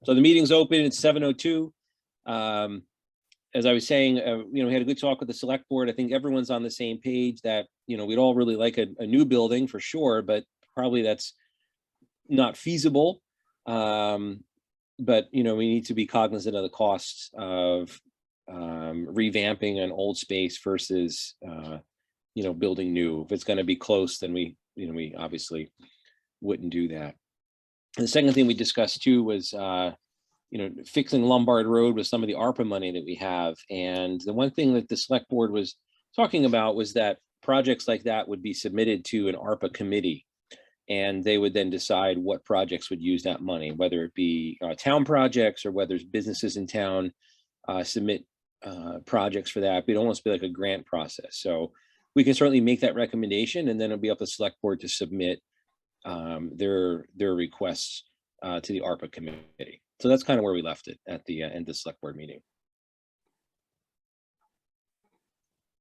So the meeting's open. It's 7:02. As I was saying, we had a good talk with the select board. I think everyone's on the same page that, we'd all really like a new building for sure, but probably that's not feasible. But, we need to be cognizant of the costs of revamping an old space versus, building new. If it's going to be close, then we obviously wouldn't do that. And the second thing we discussed too was, fixing Lombard Road with some of the ARPA money that we have. And the one thing that the select board was talking about was that projects like that would be submitted to an ARPA committee. And they would then decide what projects would use that money, whether it be town projects or whether it's businesses in town submit projects for that. It'd almost be like a grant process. So we can certainly make that recommendation, and then it'll be up to the select board to submit their requests to the ARPA committee. So that's kind of where we left it at the end of the select board meeting.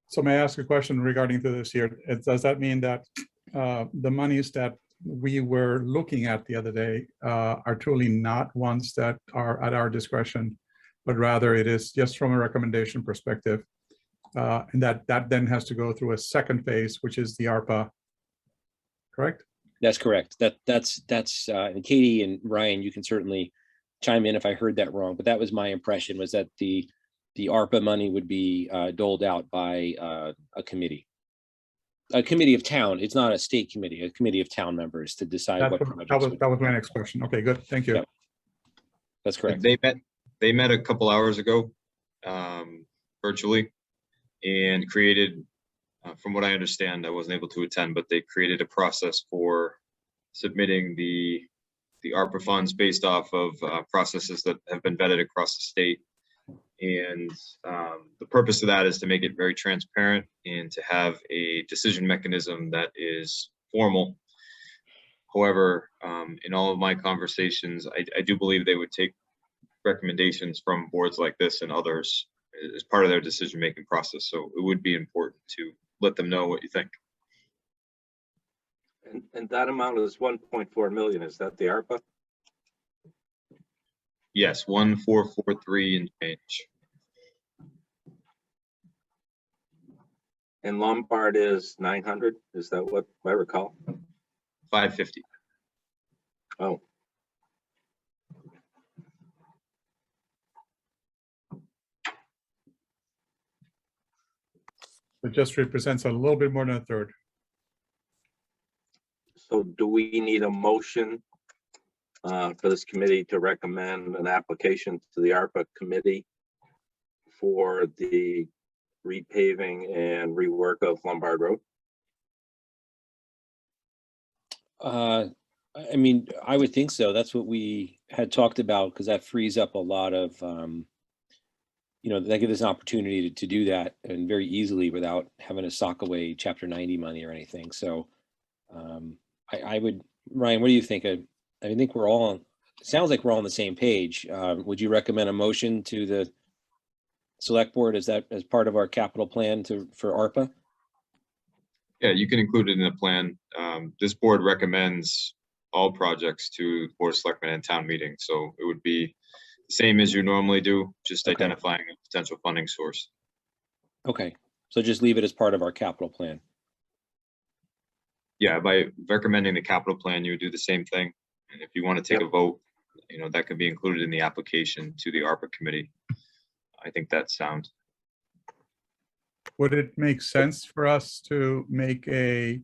So may I ask a question regarding to this here? Does that mean that the monies that we were looking at the other day are truly not ones that are at our discretion, but rather it is just from a recommendation perspective, and that then has to go through a second phase, which is the ARPA, correct? That's correct. That's and Katie and Ryan, you can certainly chime in if I heard that wrong, but that was my impression, was that the ARPA money would be doled out by a committee of town. It's not a state committee, a committee of town members to decide that what was my next question. Okay, good. Thank you. Yep. That's correct. They met a couple hours ago virtually and created, from what I understand, I wasn't able to attend, but they created a process for submitting the ARPA funds based off of processes that have been vetted across the state. And the purpose of that is to make it very transparent and to have a decision mechanism that is formal. However, in all of my conversations, I do believe they would take recommendations from boards like this and others as part of their decision-making process. So it would be important to let them know what you think. And that amount is 1.4 million. Is that the ARPA? Yes, 1,443 and change. And Lombard is 900. Is that what I recall? 550. Oh. It just represents a little bit more than a third. So do we need a motion for this committee to recommend an application to the ARPA committee for the repaving and rework of Lombard Road? I mean, I would think so. That's what we had talked about, because that frees up a lot of, that gives us an opportunity to do that and very easily without having to sock away Chapter 90 money or anything. So I would, Ryan, what do you think? I think we're all, it sounds like we're all on the same page. Would you recommend a motion to the select board as part of our capital plan for ARPA? Yeah, you can include it in the plan. This board recommends all projects to the Board of Selectmen and town meeting. So it would be the same as you normally do, just Okay. identifying a potential funding source. Okay, so just leave it as part of our capital plan. Yeah, by recommending the capital plan, you would do the same thing. And if you want to take a vote, that could be included in the application to the ARPA committee. I think that's sound. Would it make sense for us to make a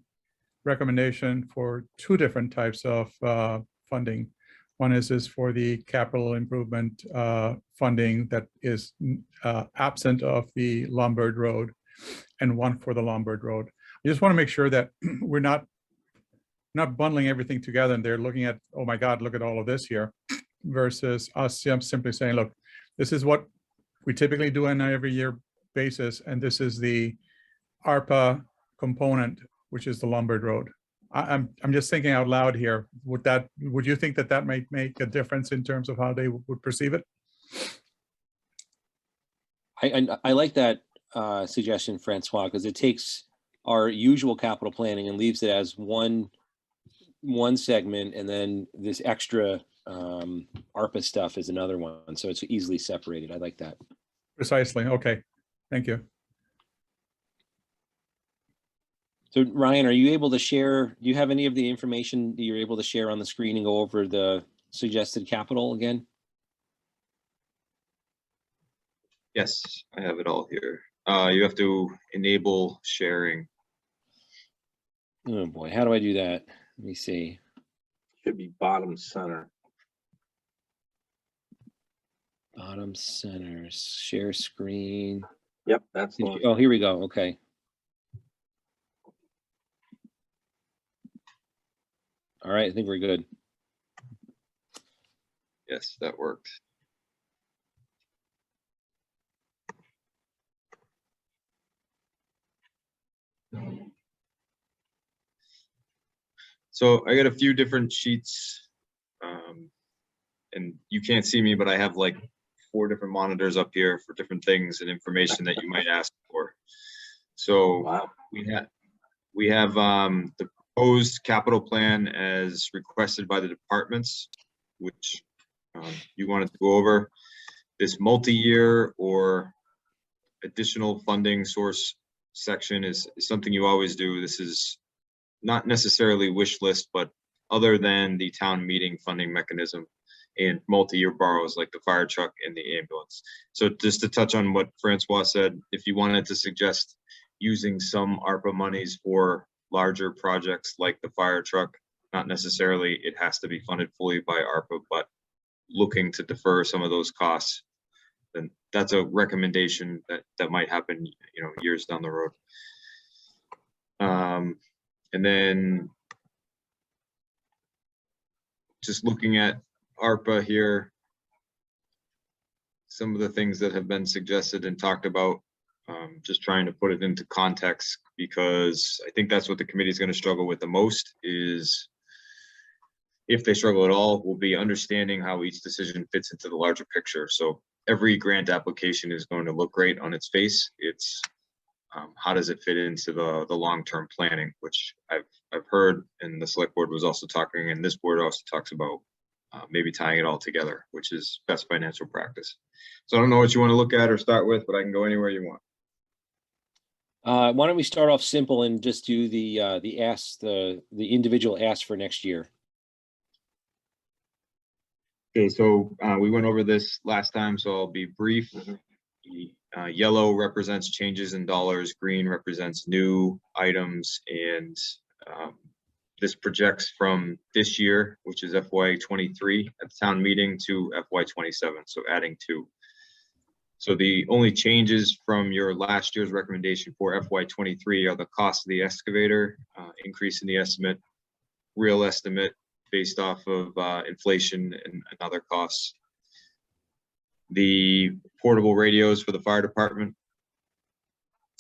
recommendation for two different types of funding? One is for the capital improvement funding that is absent of the Lombard Road, and one for the Lombard Road. I just want to make sure that we're not bundling everything together and they're looking at, oh my God, look at all of this here, versus us simply saying, look, this is what we typically do on an every year basis, and this is the ARPA component, which is the Lombard Road. I'm just thinking out loud here. Would you think that might make a difference in terms of how they would perceive it? I like that suggestion, Francois, because it takes our usual capital planning and leaves it as one segment, and then this extra ARPA stuff is another one. So it's easily separated. I like that. Precisely. Okay. Thank you. So Ryan, are you able to share, do you have any of the information that you're able to share on the screen and go over the suggested capital again? Yes, I have it all here. You have to enable sharing. Oh boy, how do I do that? Let me see. Should be bottom center. Bottom center, share screen. Yep, that's the one. Oh, here we go. Okay. All right, I think we're good. Yes, that worked. So I got a few different sheets, and you can't see me, but I have like 4 different monitors up here for different things and information that you might ask for. So Wow. we have the proposed capital plan as requested by the departments, which you wanted to go over. This multi-year or additional funding source section is something you always do. This is not necessarily wish list, but other than the town meeting funding mechanism and multi-year borrows like the fire truck and the ambulance. So just to touch on what Francois said, if you wanted to suggest using some ARPA monies for larger projects like the fire truck, not necessarily it has to be funded fully by ARPA, but looking to defer some of those costs, then that's a recommendation that might happen, you know, years down the road. And then just looking at ARPA here, some of the things that have been suggested and talked about, just trying to put it into context, because I think that's what the committee is going to struggle with the most, is if they struggle at all, will be understanding how each decision fits into the larger picture. So every grant application is going to look great on its face. It's how does it fit into the long-term planning, which I've heard, and the select board was also talking, and this board also talks about maybe tying it all together, which is best financial practice. So I don't know what you want to look at or start with, but I can go anywhere you want. Why don't we start off simple and just do the individual ask for next year? Okay, so we went over this last time, so I'll be brief. Yellow represents changes in dollars, green represents new items, and this projects from this year, which is FY23 at the town meeting, to FY27, so adding 2. So the only changes from your last year's recommendation for FY23 are the cost of the excavator, increase in the estimate, real estimate based off of inflation and other costs. The portable radios for the fire department,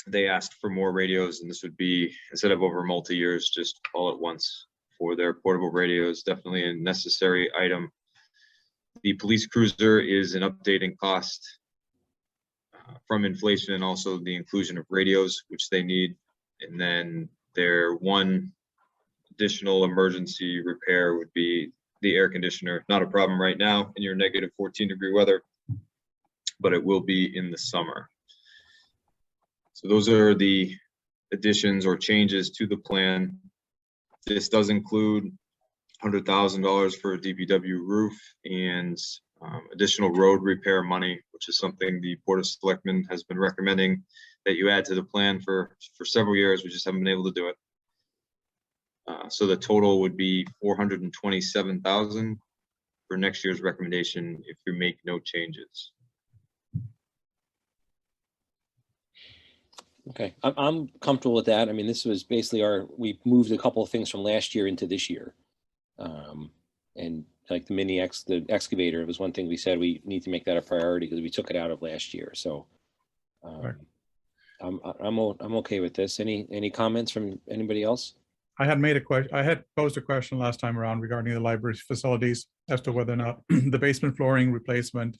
they asked for more radios, and this would be, instead of over multi-years, just all at once for their portable radios. Definitely a necessary item. The police cruiser is an updating cost from inflation, and also the inclusion of radios, which they need. And then their one additional emergency repair would be the air conditioner. Not a problem right now in your negative 14-degree weather, but it will be in the summer. So those are the additions or changes to the plan. This does include $100,000 for a DPW roof and additional road repair money, which is something the Board of Selectmen has been recommending that you add to the plan for several years. We just haven't been able to do it. So the total would be $427,000 for next year's recommendation if you make no changes. Okay, I'm comfortable with that. I mean, this was basically we moved a couple of things from last year into this year. And like the excavator, it was one thing we said we need to make that a priority because we took it out of last year. So Right. I'm okay with this. Any comments from anybody else? I had posed a question last time around regarding the library facilities as to whether or not the basement flooring replacement,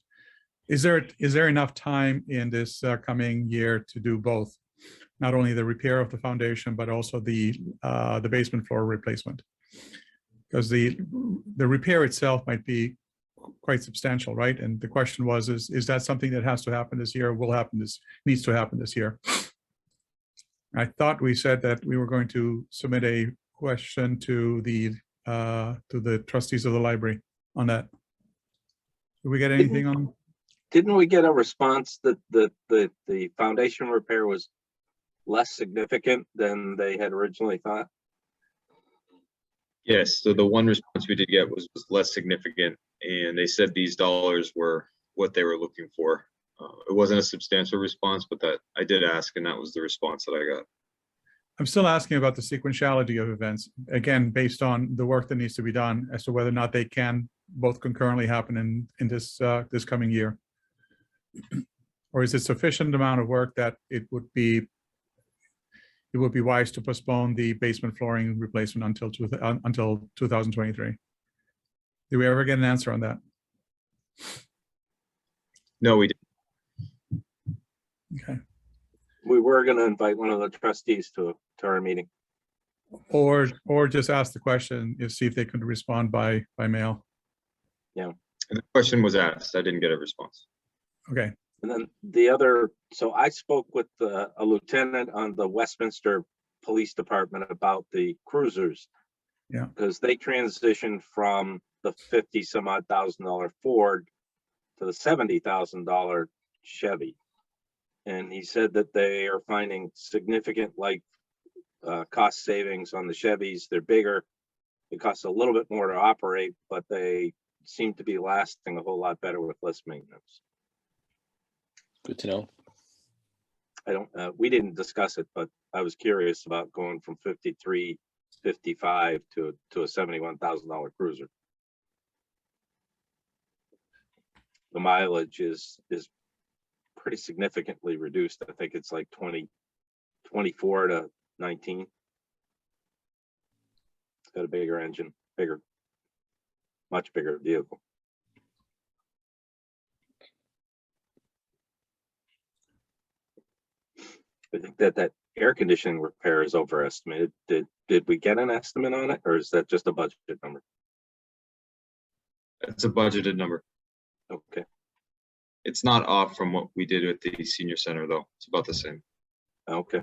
is there enough time in this coming year to do both? Not only the repair of the foundation, but also the basement floor replacement. because the repair itself might be quite substantial, right? And the question was, is that something that has to happen this year, needs to happen this year? I thought we said that we were going to submit a question to the trustees of the library on that. Did we get anything on? Didn't we get a response that the foundation repair was less significant than they had originally thought? Yes, so the one response we did get was less significant, and they said these dollars were what they were looking for. It wasn't a substantial response, but that I did ask, and that was the response that I got. I'm still asking about the sequentiality of events, again, based on the work that needs to be done as to whether or not they can both concurrently happen in this this coming year. Or is it sufficient amount of work that it would be wise to postpone the basement flooring replacement until 2023? Did we ever get an answer on that? No, we didn't. Okay. We were going to invite one of the trustees to our meeting. Or just ask the question, see if they could respond by mail. Yeah. And the question was asked. I didn't get a response. Okay. And then the other, so I spoke with a lieutenant on the Westminster Police Department about the cruisers. Yeah. Because they transitioned from the $50,000 Ford to the $70,000 Chevy. And he said that they are finding significant cost savings on the Chevys. They're bigger. It costs a little bit more to operate, but they seem to be lasting a whole lot better with less maintenance. Good to know. I don't, we didn't discuss it, but I was curious about going from 53.55 to a $71,000 cruiser. The mileage is pretty significantly reduced. I think it's like 24 to 19. It's got a bigger engine, much bigger vehicle. I think that air conditioning repair is overestimated. Did we get an estimate on it, or is that just a budget number? It's a budgeted number. Okay. It's not off from what we did at the senior center, though. It's about the same. Okay.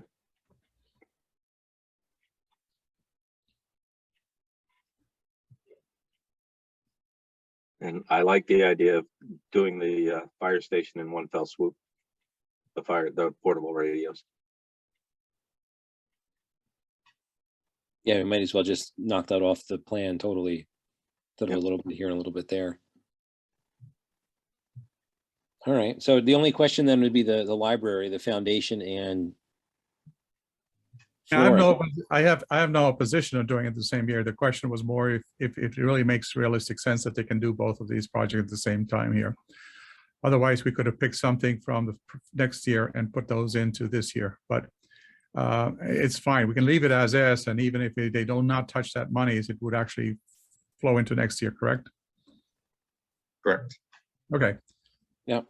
And I like the idea of doing the fire station in one fell swoop. The portable radios. Yeah, we might as well just knock that off the plan totally. Instead of a little bit here and a little bit there. All right, so the only question then would be the library, the foundation, and I have no opposition of doing it the same year. The question was more if it really makes realistic sense that they can do both of these projects at the same time here. Otherwise, we could have picked something from the next year and put those into this year, but it's fine. We can leave it as is, and even if they do not touch that money, it would actually flow into next year, correct? Correct. Okay. yeah.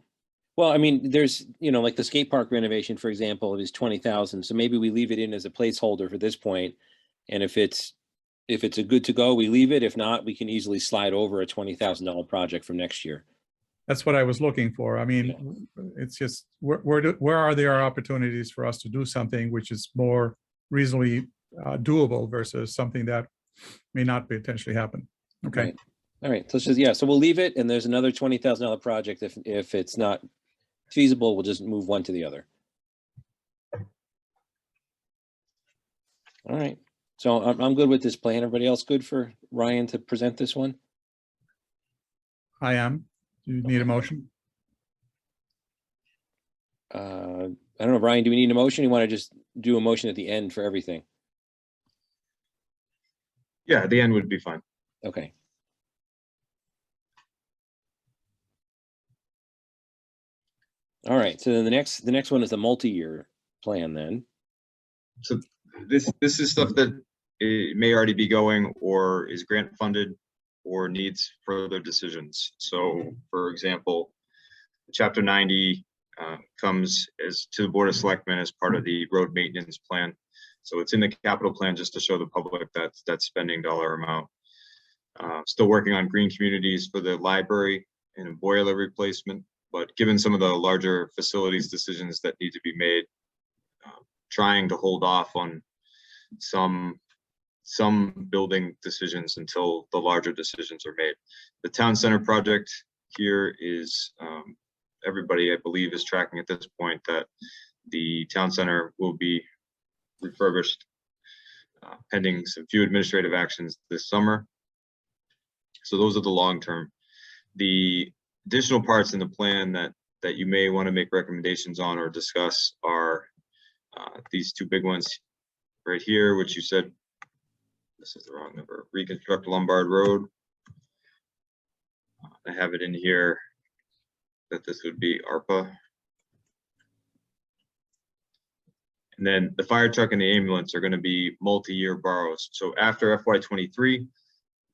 Well, I mean, there's, like the skate park renovation, for example, it is 20,000. So maybe we leave it in as a placeholder for this point. And if it's a good to go, we leave it. If not, we can easily slide over a $20,000 project from next year. That's what I was looking for. I mean, it's just where are there opportunities for us to do something which is more reasonably doable versus something that may not potentially happen. Okay. Right. All right. So it's just, so we'll leave it, and there's another $20,000 project. If it's not feasible, we'll just move one to the other. All right. So I'm good with this plan. Everybody else good for Ryan to present this one? I am. Do you need a motion? I don't know, Ryan, do we need a motion? You want to just do a motion at the end for everything? Yeah, the end would be fine. Okay. All right. So then the next one is the multi-year plan then. So this is stuff that it may already be going or is grant funded or needs further decisions. So for example, Chapter 90 comes to the Board of Selectmen as part of the road maintenance plan. So it's in the capital plan just to show the public that spending dollar amount. Still working on green communities for the library and a boiler replacement, but given some of the larger facilities decisions that need to be made, trying to hold off on some building decisions until the larger decisions are made. The town center project here is, everybody I believe is tracking at this point that the town center will be refurbished pending some few administrative actions this summer. So those are the long term. The additional parts in the plan that you may want to make recommendations on or discuss are these two big ones right here, which you said, this is the wrong number, reconstruct Lombard Road. I have it in here that this would be ARPA. And then the fire truck and the ambulance are going to be multi-year borrows. So after FY23,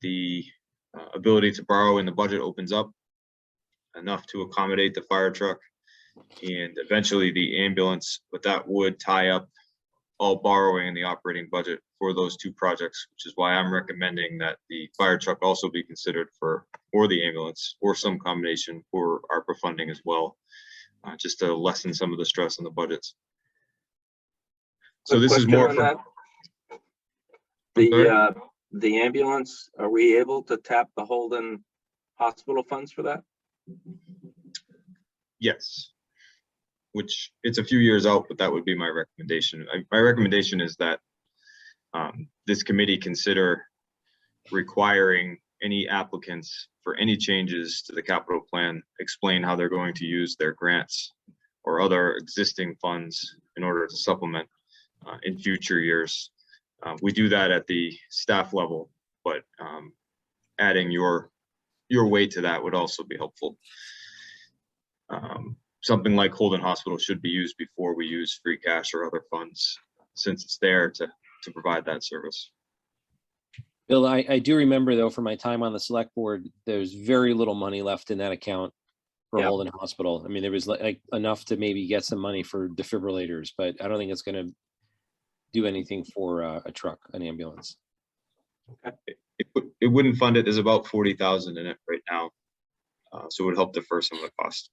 the ability to borrow in the budget opens up enough to accommodate the fire truck and eventually the ambulance, but that would tie up all borrowing in the operating budget for those two projects, which is why I'm recommending that the fire truck also be considered or the ambulance or some combination for ARPA funding as well, just to lessen some of the stress on the budgets. So Quick this is question more on from that. The ambulance, are we able to tap the Holden hospital funds for that? yes, which it's a few years out, but that would be my recommendation. My recommendation is that this committee consider requiring any applicants for any changes to the capital plan, explain how they're going to use their grants or other existing funds in order to supplement in future years. We do that at the staff level, but adding your weight to that would also be helpful. Something like Holden Hospital should be used before we use free cash or other funds, since it's there to provide that service. Bill, I do remember though, from my time on the select board, there's very little money left in that account for Yeah. Holden Hospital. I mean, there was like enough to maybe get some money for defibrillators, but I don't think it's going to do anything for a truck, an ambulance. It wouldn't fund it. There's about 40,000 in it right now, so it would help defer some of the cost.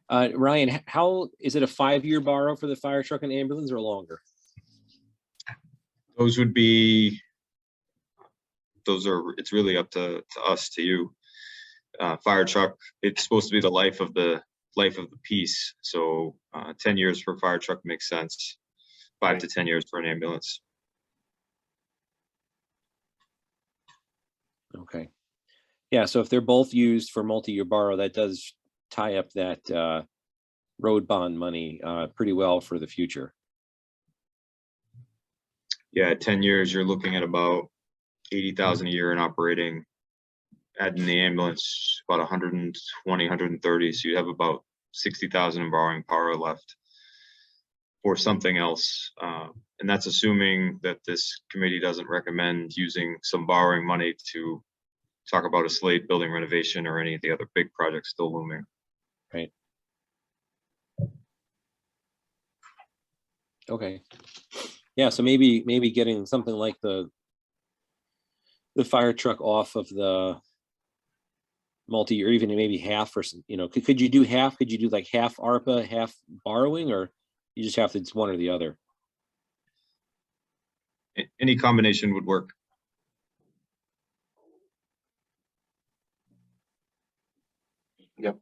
Ryan, how is it a 5-year borrow for the fire truck and ambulance or longer? Those would be, it's really up to us, to you. Fire truck, it's supposed to be the life of the piece. So 10 years for a fire truck makes sense. 5 to 10 years for an ambulance. Okay. Yeah, so if they're both used for multi-year borrow, that does tie up that road bond money pretty well for the future. Yeah, 10 years, you're looking at about 80,000 a year in operating. Adding the ambulance, about 120, 130. So you have about 60,000 in borrowing power left for something else. And that's assuming that this committee doesn't recommend using some borrowing money to talk about a Slade building renovation or any of the other big projects still looming. Right. Okay. Yeah, so maybe getting something like the fire truck off of the multi-year, even maybe half, or you know, could you do half? Could you do like half ARPA, half borrowing, or you just have to, it's one or the other? Any combination would work. Yep.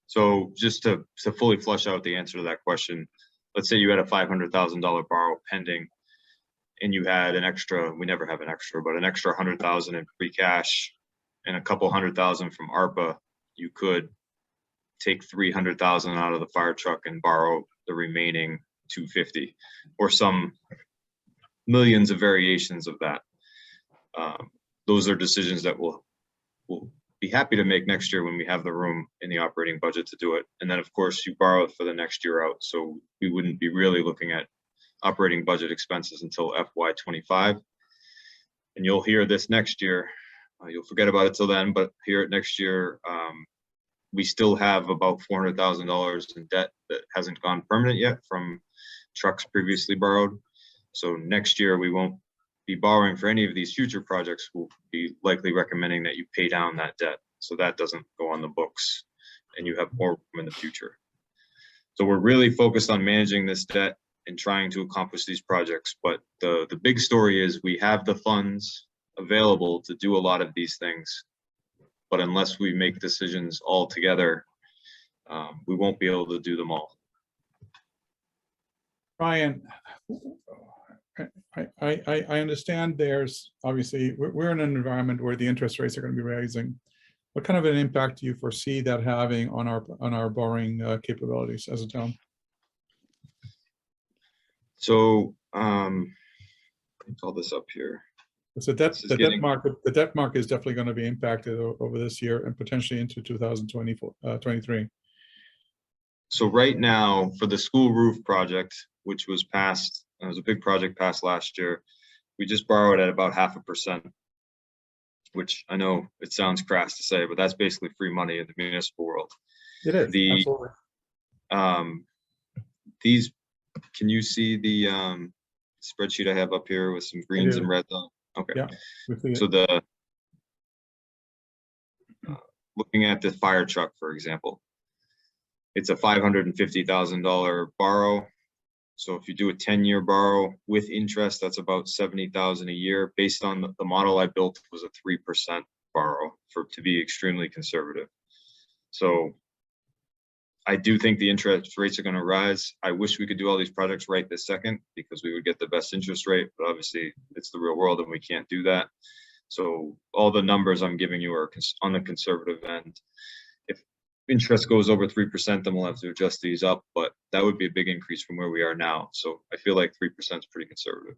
So just to fully flush out the answer to that question, let's say you had a $500,000 borrow pending and you had an extra, we never have an extra, but an extra 100,000 in free cash and a couple 100,000 from ARPA, you could take 300,000 out of the fire truck and borrow the remaining 250, or some millions of variations of that. Those are decisions that we'll be happy to make next year when we have the room in the operating budget to do it. And then of course you borrow for the next year out. So we wouldn't be really looking at operating budget expenses until FY25. And you'll hear this next year. You'll forget about it till then, but hear it next year. We still have about $400,000 in debt that hasn't gone permanent yet from trucks previously borrowed. So next year, we won't be borrowing for any of these future projects. We'll be likely recommending that you pay down that debt, so that doesn't go on the books and you have more room in the future. So we're really focused on managing this debt and trying to accomplish these projects. But the big story is we have the funds available to do a lot of these things. But unless we make decisions all together, we won't be able to do them all. Ryan, I understand there's obviously, we're in an environment where the interest rates are going to be rising. What kind of an impact do you foresee that having on our borrowing capabilities as a town? So let me call this up here. So the debt market is definitely going to be impacted over this year and potentially into 2023. So right now, for the school roof project, which was passed, it was a big project passed last year, we just borrowed at about 0.5%, which I know it sounds crass to say, but that's basically free money in the municipal world. It is, absolutely. These, can you see the spreadsheet I have up here with some greens and reds on? Okay. Yeah. So looking at the fire truck, for example, it's a $550,000 borrow. So if you do a 10-year borrow with interest, that's about $70,000 a year. Based on the model I built, was a 3% borrow to be extremely conservative. So I do think the interest rates are going to rise. I wish we could do all these projects right this second because we would get the best interest rate, but obviously it's the real world and we can't do that. So all the numbers I'm giving you are on the conservative end. If interest goes over 3%, then we'll have to adjust these up, but that would be a big increase from where we are now. So I feel like 3% is pretty conservative.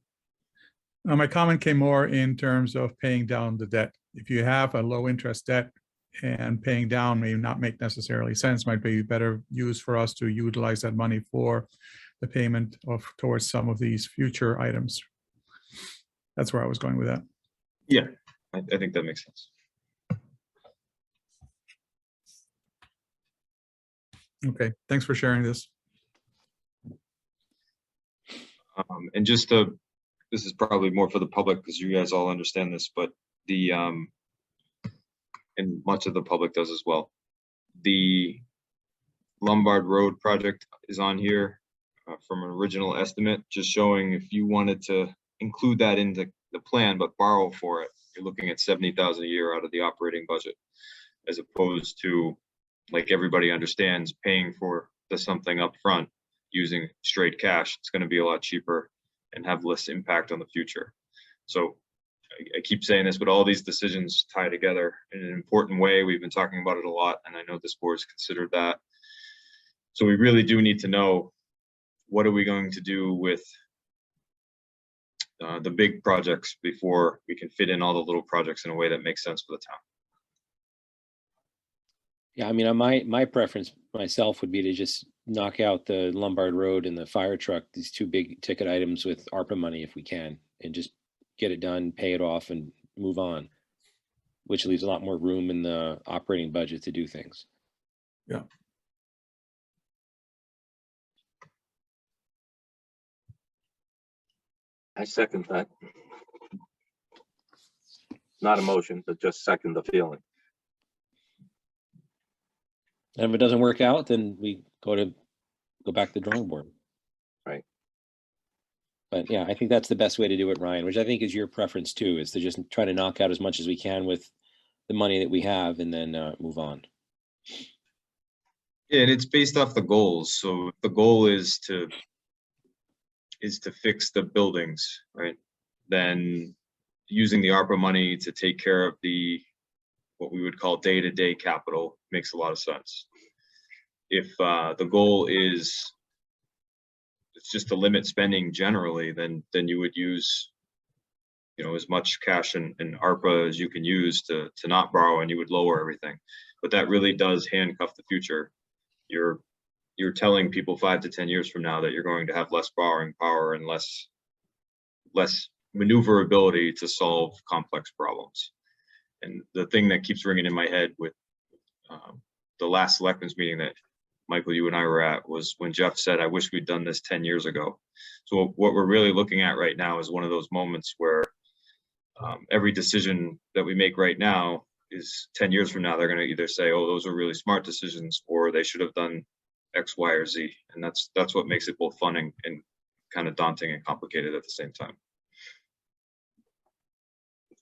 Now, my comment came more in terms of paying down the debt. If you have a low interest debt and paying down may not make necessarily sense, might be better used for us to utilize that money for the payment towards some of these future items. That's where I was going with that. Yeah, I think that makes sense. Okay, thanks for sharing this. And just this is probably more for the public because you guys all understand this, but and much of the public does as well. The Lombard Road project is on here from an original estimate, just showing if you wanted to include that into the plan but borrow for it, you're looking at $70,000 a year out of the operating budget, as opposed to, like everybody understands, paying for something up front using straight cash. It's going to be a lot cheaper and have less impact on the future. So I keep saying this, but all these decisions tie together in an important way. We've been talking about it a lot, and I know this board's considered that. So we really do need to know, what are we going to do with the big projects before we can fit in all the little projects in a way that makes sense for the town. Yeah, I mean, my preference myself would be to just knock out the Lombard Road and the fire truck, these two big ticket items with ARPA money if we can, and just get it done, pay it off and move on, which leaves a lot more room in the operating budget to do things. Yeah. I second that. Not a motion, but just second the feeling. And if it doesn't work out, then we go back to the drawing board. Right. But yeah, I think that's the best way to do it, Ryan, which I think is your preference too, is to just try to knock out as much as we can with the money that we have and then move on. Yeah, and it's based off the goals. So the goal is to fix the buildings, right? Then using the ARPA money to take care of what we would call day-to-day capital makes a lot of sense. If the goal is it's just to limit spending generally, then you would use, as much cash and ARPA as you can use to not borrow, and you would lower everything. But that really does handcuff the future. You're telling people 5 to 10 years from now that you're going to have less borrowing power and less maneuverability to solve complex problems. And the thing that keeps ringing in my head with the last selectmen's meeting that Michael, you and I were at, was when Jeff said, I wish we'd done this 10 years ago. So what we're really looking at right now is one of those moments where every decision that we make right now is 10 years from now, they're going to either say, oh, those are really smart decisions, or they should have done X, Y, or Z. And that's what makes it both fun and kind of daunting and complicated at the same time.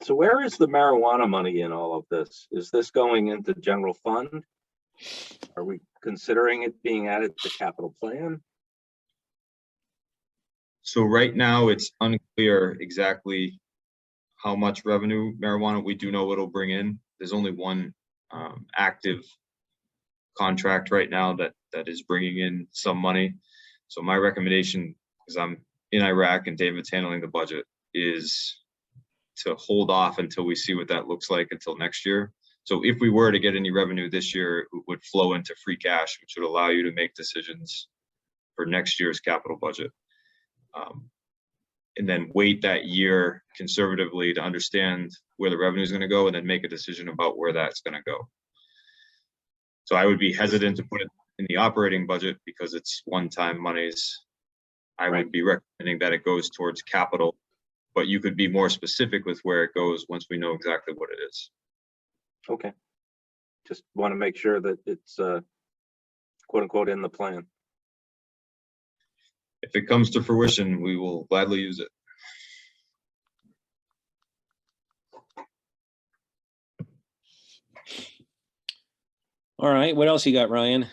So where is the marijuana money in all of this? Is this going into general fund? Are we considering it being added to capital plan? So right now it's unclear exactly how much revenue marijuana. We do know it'll bring in. There's only one active contract right now that is bringing in some money. So my recommendation, because I'm in Iraq and David's handling the budget, is to hold off until we see what that looks like until next year. So if we were to get any revenue this year, it would flow into free cash, which would allow you to make decisions for next year's capital budget. And then wait that year conservatively to understand where the revenue is going to go, and then make a decision about where that's going to go. So I would be hesitant to put it in the operating budget because it's one-time monies. I would be recommending that it goes towards capital, but you could be more specific with where it goes once we know exactly what it is. Okay. Just want to make sure that it's quote unquote in the plan. If it comes to fruition, we will gladly use it. All right, what else you got, Ryan?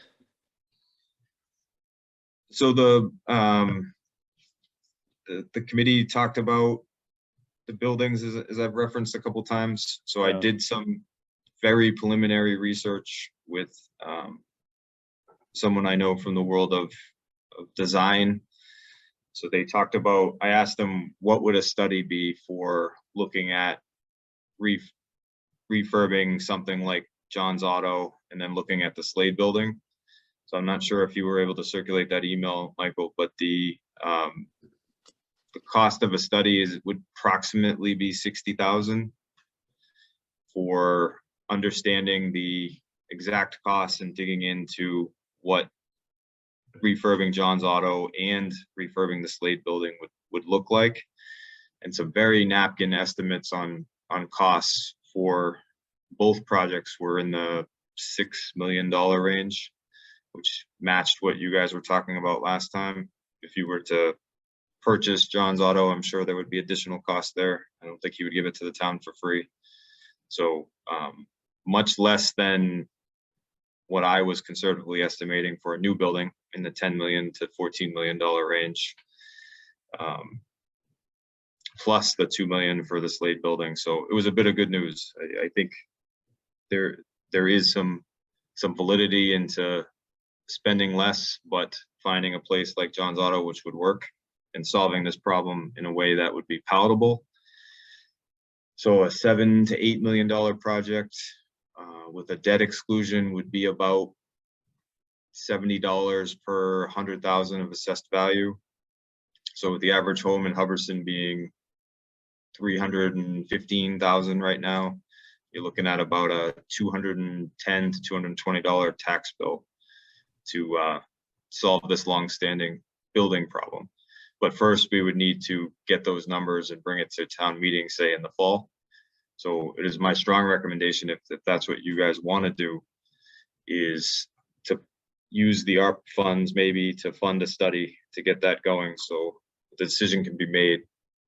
So the committee talked about the buildings, as I've referenced a couple times. So I did some very preliminary research with someone I know from the world of design. So they talked about, I asked them, what would a study be for looking at refurbing something like John's Auto and then looking at the Slade building. So I'm not sure if you were able to circulate that email, Michael, but the cost of a study would approximately be $60,000 for understanding the exact costs and digging into what refurbing John's Auto and refurbing the Slade building would look like, and some very napkin estimates on costs for both projects were in the $6 million range, which matched what you guys were talking about last time. If you were to purchase John's Auto, I'm sure there would be additional costs there. I don't think he would give it to the town for free. So much less than what I was conservatively estimating for a new building in the $10 million to $14 million range, plus the $2 million for the Slade building. So it was a bit of good news. I think there is some validity into spending less, but finding a place like John's Auto, which would work, and solving this problem in a way that would be palatable. So a $7 to $8 million project with a debt exclusion would be about $70 per 100,000 of assessed value. So with the average home in Hubbardston being $315,000 right now, you're looking at about a $210 to $220 tax bill to solve this long-standing building problem. But first, we would need to get those numbers and bring it to town meeting, say in the fall. So it is my strong recommendation, if that's what you guys want to do, is to use the ARP funds maybe to fund a study to get that going, so the decision can be made,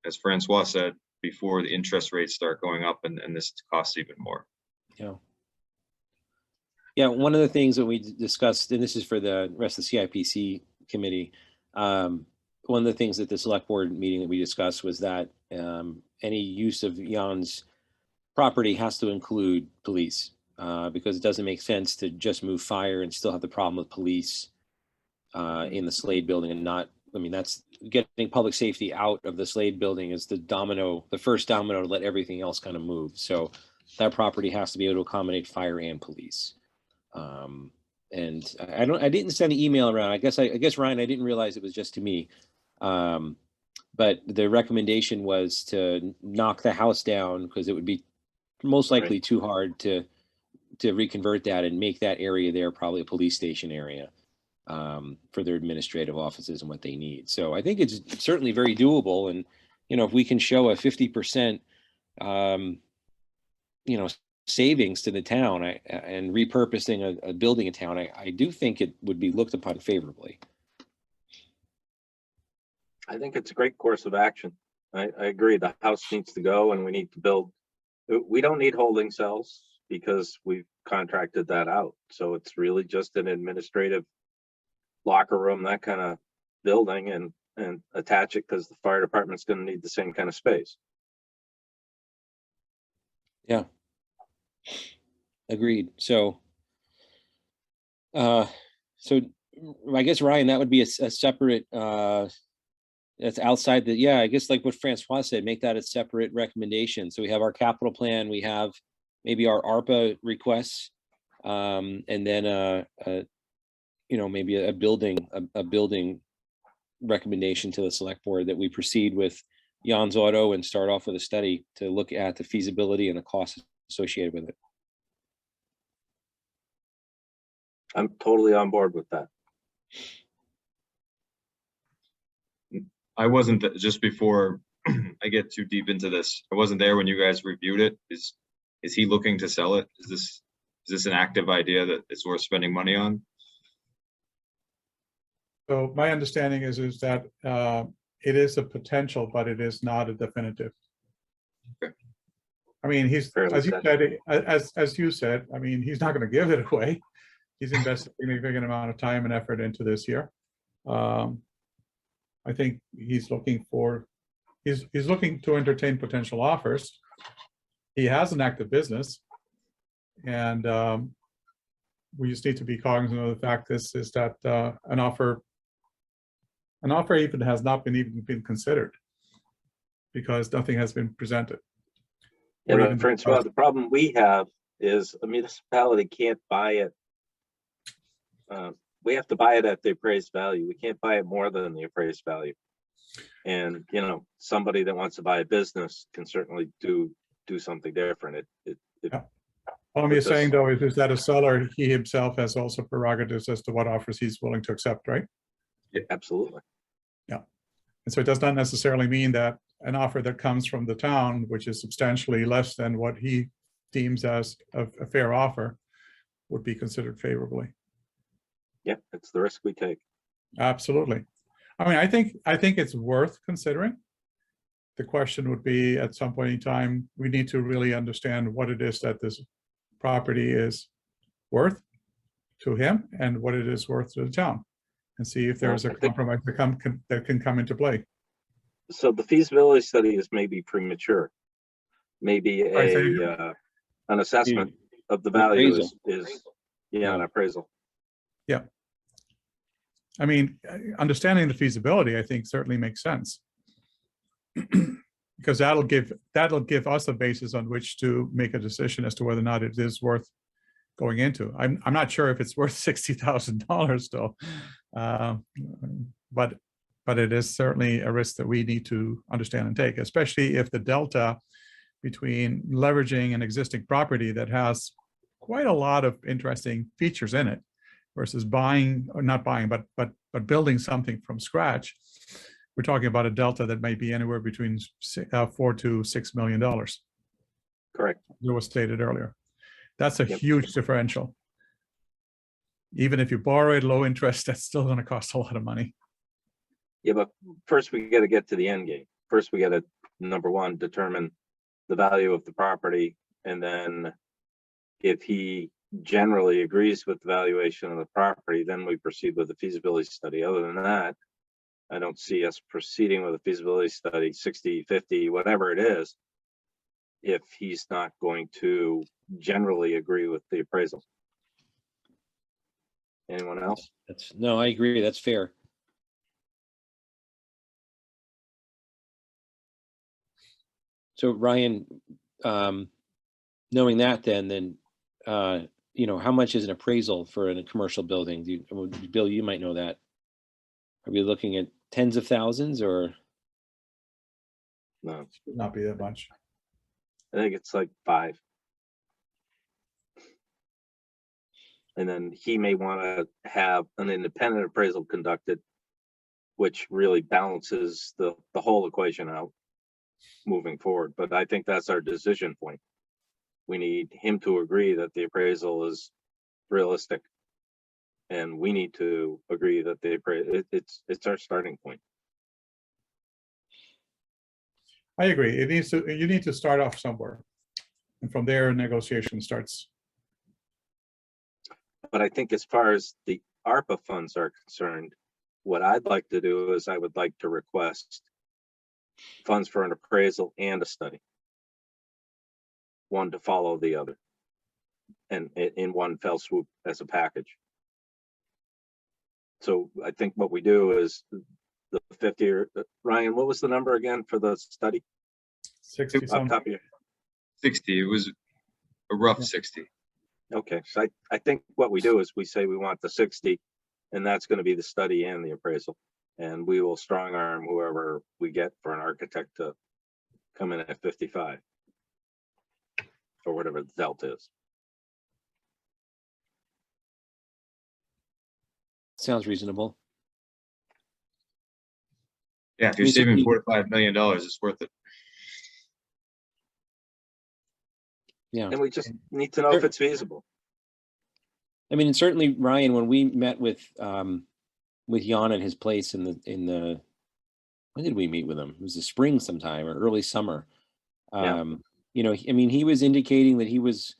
as Francois said, before the interest rates start going up and this costs even more. Yeah, one of the things that we discussed, and this is for the rest of the CIPC committee, one of the things at the select board meeting that we discussed was that any use of Jan's property has to include police, because it doesn't make sense to just move fire and still have the problem with police in the Slade building and not, I mean, that's getting public safety out of the Slade building is the first domino to let everything else kind of move. So that property has to be able to accommodate fire and police. And I didn't send an email around. I guess Ryan, I didn't realize it was just to me. But the recommendation was to knock the house down because it would be most likely too hard to reconvert that and make that area there probably a police station area. for their administrative offices and what they need. So I think it's certainly very doable. And, you know, if we can show a 50%, you know, savings to the town and repurposing a building in town, I do think it would be looked upon favorably. I think it's a great course of action. I agree. The house needs to go and we need to build. We don't need holding cells because we've contracted that out. So it's really just an administrative locker room, that kind of building, and attach it because the fire department's going to need the same kind of space. Yeah. Agreed. So, I guess, Ryan, that would be a separate, that's outside the, yeah, I guess like what Francois said, make that a separate recommendation. So we have our capital plan, we have maybe our ARPA requests, and then, you know, maybe a building recommendation to the select board that we proceed with Jan's Auto and start off with a study to look at the feasibility and the costs associated with it. I'm totally on board with that. I wasn't, just before I get too deep into this, I wasn't there when you guys reviewed it. Is he looking to sell it? Is this an active idea that it's worth spending money on? So my understanding is that it is a potential, but it is not a definitive. Okay. I mean, he's, Fairly as you set. said, as you said, I mean, he's not going to give it away. He's invested a significant amount of time and effort into this year. I think he's looking to entertain potential offers. He has an active business, and we just need to be cognizant of the fact is that an offer even has not been considered because nothing has been presented. Yeah, Or but even Francois, the problem we have is a municipality can't buy it. We have to buy it at the appraised value. We can't buy it more than the appraised value. And, you know, somebody that wants to buy a business can certainly do something different. All I'm saying though is that a seller, he himself has also prerogatives as to what offers he's willing to accept, right? Yeah, absolutely. Yeah. And so it does not necessarily mean that an offer that comes from the town, which is substantially less than what he deems as a fair offer, would be considered favorably. Yeah, it's the risk we take. Absolutely. I mean, I think it's worth considering. The question would be, at some point in time, we need to really understand what it is that this property is worth to him and what it is worth to the town, and see if there's a compromise that can come into play. So the feasibility study is maybe premature. Maybe an assessment of the value is an appraisal. Yeah. I mean, understanding the feasibility, I think, certainly makes sense. Because that'll give us a basis on which to make a decision as to whether or not it is worth going into. I'm not sure if it's worth $60,000 though, but it is certainly a risk that we need to understand and take, especially if the delta between leveraging an existing property that has quite a lot of interesting features in it versus buying, or not buying, but building something from scratch. We're talking about a delta that may be anywhere between $4 to $6 million. Correct. It was stated earlier. That's a huge differential. Even if you borrow at low interest, that's still going to cost a lot of money. Yeah, but first we got to get to the end game. First, we got to, number one, determine the value of the property, and then if he generally agrees with the valuation of the property, then we proceed with the feasibility study. Other than that, I don't see us proceeding with a feasibility study, 60, 50, whatever it is, if he's not going to generally agree with the appraisal. Anyone else? No, I agree. That's fair. So Ryan, knowing that, then you know, how much is an appraisal for a commercial building? Bill, you might know that. Are we looking at tens of thousands, or? No, Should not be that much. I think it's like 5. And then he may want to have an independent appraisal conducted, which really balances the whole equation out moving forward. But I think that's our decision point. We need him to agree that the appraisal is realistic. And we need to agree that it's our starting point. I agree. You need to start off somewhere. And from there, negotiation starts. But I think as far as the ARPA funds are concerned, what I'd like to do is I would like to request funds for an appraisal and a study. One to follow the other. And in one fell swoop as a package. So I think what we do is the 50 or Ryan, what was the number again for the study? 60 Off some. top of your- 60, it was a rough 60. Okay, so I think what we do is we say we want the 60, and that's going to be the study and the appraisal. And we will strong arm whoever we get for an architect to come in at 55. Or whatever the delta is. Sounds reasonable. Yeah, if you're We saving certainly- $4 to $5 million, it's worth it. Yeah. And we just need to know if it's feasible. I mean, certainly, Ryan, when we met with Jan at his place in the when did we meet with him? It was the spring sometime or early summer. Yeah. You know, I mean, he was indicating that he was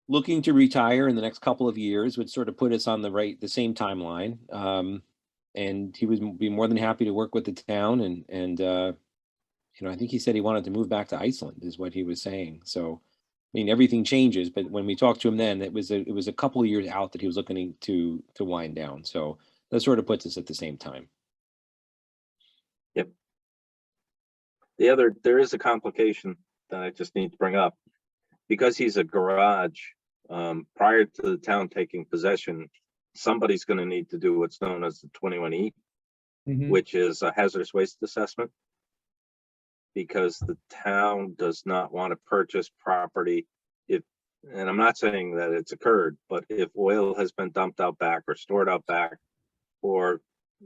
looking to retire in the next couple of years, would sort of put us on the same timeline. And he would be more than happy to work with the town. And you know, I think he said he wanted to move back to Iceland is what he was saying. So, I mean, everything changes, but when we talked to him then, it was a couple of years out that he was looking to wind down. So that sort of puts us at the same time. Yep. There is a complication that I just need to bring up. Because he's a garage, prior to the town taking possession, somebody's going to need to do what's known as the 21E, Mhm. which is a hazardous waste assessment. Because the town does not want to purchase property and I'm not saying that it's occurred, but if oil has been dumped out back or stored out back, or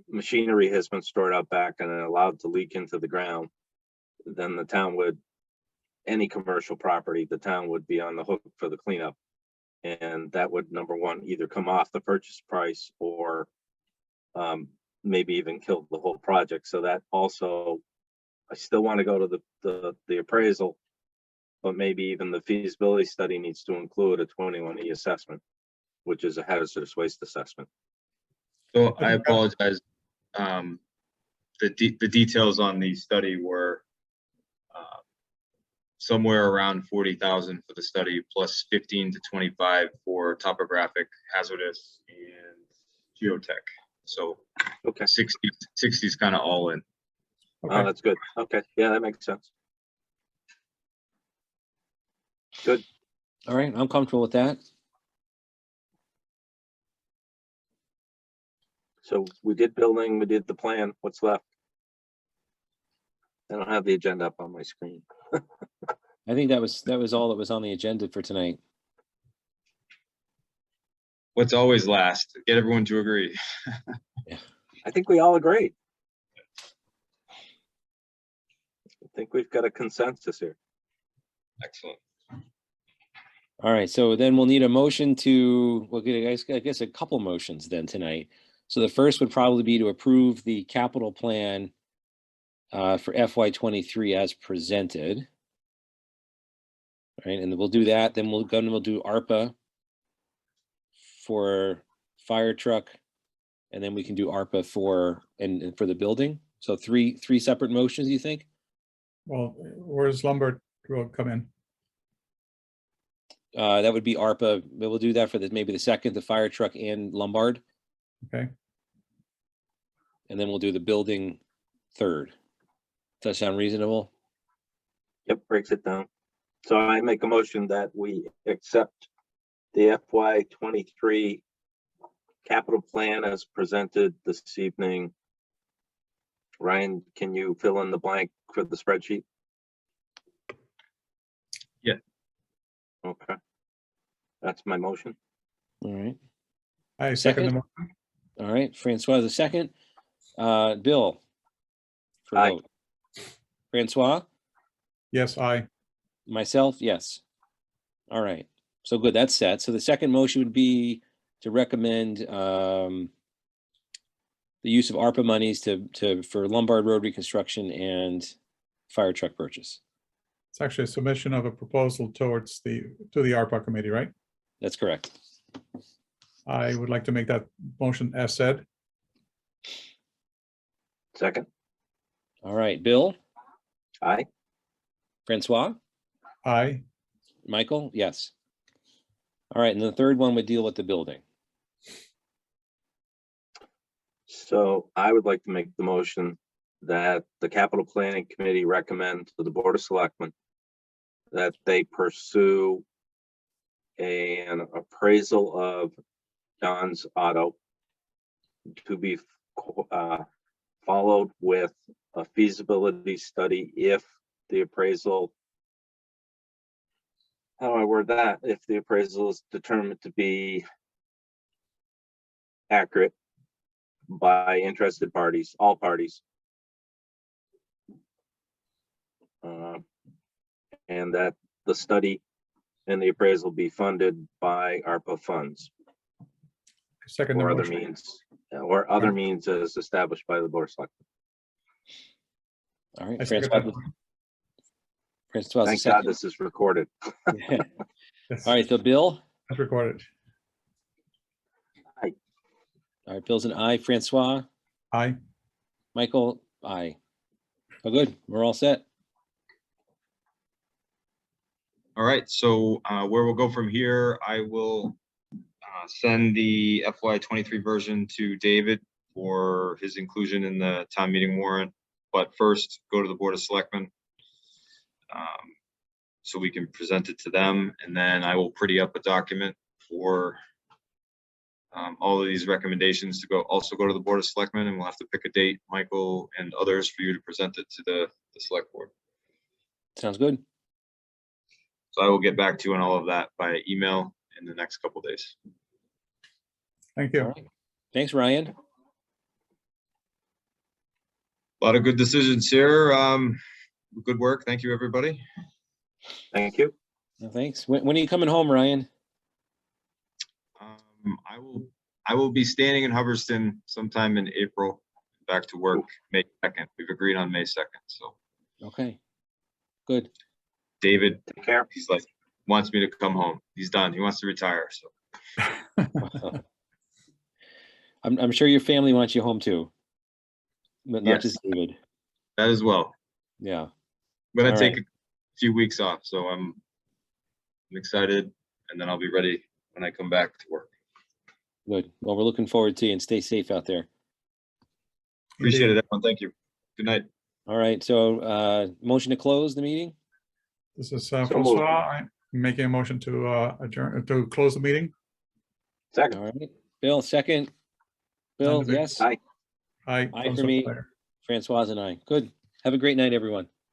machinery has been stored out back and allowed to leak into the ground, then the town would, any commercial property, the town would be on the hook for the cleanup. And that would, number one, either come off the purchase price or maybe even kill the whole project. So that also, I still want to go to the appraisal, but maybe even the feasibility study needs to include a 21E assessment, which is a hazardous waste assessment. So I apologize. The details on the study were somewhere around 40,000 for the study, plus 15 to 25 for topographic, hazardous, and geotech. So Okay. 60 is kind of all in. Oh, Okay. that's good. Okay, yeah, that makes sense. Good. All right, I'm comfortable with that. So we did building, we did the plan. What's left? I don't have the agenda up on my screen. I think that was all that was on the agenda for tonight. What's always last? Get everyone to agree. I think we all agree. I think we've got a consensus here. Excellent. All right, so then we'll need a motion to, we'll get, I guess, a couple motions then tonight. So the first would probably be to approve the capital plan for FY23 as presented. All right, and we'll do that. Then we'll go and we'll do ARPA for fire truck, and then we can do ARPA for and for the building. So three separate motions, you think? Well, where's Lombard will come in? That would be ARPA. We'll do that for maybe the second, the fire truck and Lombard, Okay. and then we'll do the building third. Does that sound reasonable? Yep, breaks it down. So I make a motion that we accept the FY23 capital plan as presented this evening. Ryan, can you fill in the blank for the spreadsheet? Yeah. Okay. That's my motion. All right. I second the Second? motion. All right. Francois is a second. Bill? For Aye. vote. Francois? Yes, I. Myself, yes. All right. So good, that's set. So the second motion would be to recommend the use of ARPA monies for Lombard Road reconstruction and fire truck purchase. It's actually a submission of a proposal to the ARPA committee, right? That's correct. I would like to make that motion as said. Second. All right, Bill? Aye. Francois? Aye. Michael? Yes. All right, and the third one would deal with the building. So I would like to make the motion that the capital planning committee recommend to the Board of Selectmen that they pursue an appraisal of John's Auto to be followed with a feasibility study if the appraisal, how do I word that? If the appraisal is determined to be accurate by interested parties, all parties. And that the study and the appraisal be funded by ARPA funds Second the or other motion. means as established by the Board of Selectmen. All right, I second Francois. that. Francois is a Thank God second. this is recorded. Yes, All right, so Bill? that's recorded. All right, Bill's an aye. Francois? Aye. Michael? Aye. Oh, good, we're all set. All right, so where we'll go from here, I will send the FY23 version to David for his inclusion in the town meeting warrant. But first, go to the Board of Selectmen so we can present it to them, and then I will pretty up a document for all of these recommendations to also go to the Board of Selectmen, and we'll have to pick a date, Michael and others, for you to present it to the Select Board. Sounds good. So I will get back to you on all of that by email in the next couple of days. Thank All you. right. Thanks, Ryan. A lot of good decisions here. Good work. Thank you, everybody. Thank you. Well, thanks. When are you coming home, Ryan? I will be standing in Hubbardston sometime in April, back to work May 2nd. We've agreed on May 2nd. So Okay, good. David, Take care. he's like, wants me to come home. He's done. He wants to retire. So I'm sure your family wants you home too, but not Yes. just David. that as well. Yeah. I'm gonna All take right. a few weeks off, so I'm excited, and then I'll be ready when I come back to work. Good. Well, we're looking forward to you, and stay safe out there. Appreciate Indeed. it, everyone. Thank you. Good night. All right. So, motion to close the meeting. This is moved. Francois. I'm making a motion to adjourn, to close the meeting. Second. All right. Bill, second. Bill, And the big- yes. Aye. Aye. Aye for Francois me. Blair. Francois and I. Good. Have a great night, everyone.